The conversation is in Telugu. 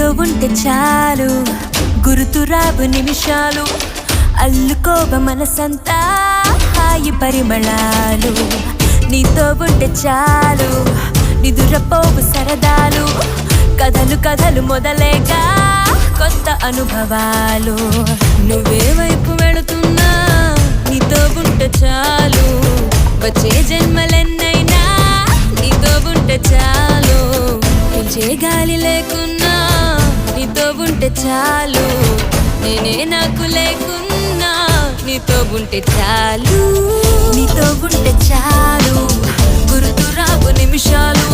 నీతో ఉంటే చాలు గుర్తురావు నిమిషాలు అల్లుకోవ మనసంతా హాయి పరిమళాలు నీతో ఉంటే చాలు నిదురపోవు సరదాలు కథలు కథలు మొదలేగా కొత్త అనుభవాలు నువ్వే వైపు వెళుతున్నా నీతో ఉంటే చాలు వచ్చే జన్మలెన్నైనా నీతో ఉంటే చాలు పిలిచే గాలి లేకున్నా నీతో ఉంటే చాలు నేనే నాకు లేకున్నా నీతో ఉంటే చాలు నీతో ఉంటే చాలు గుర్తురావు నిమిషాలు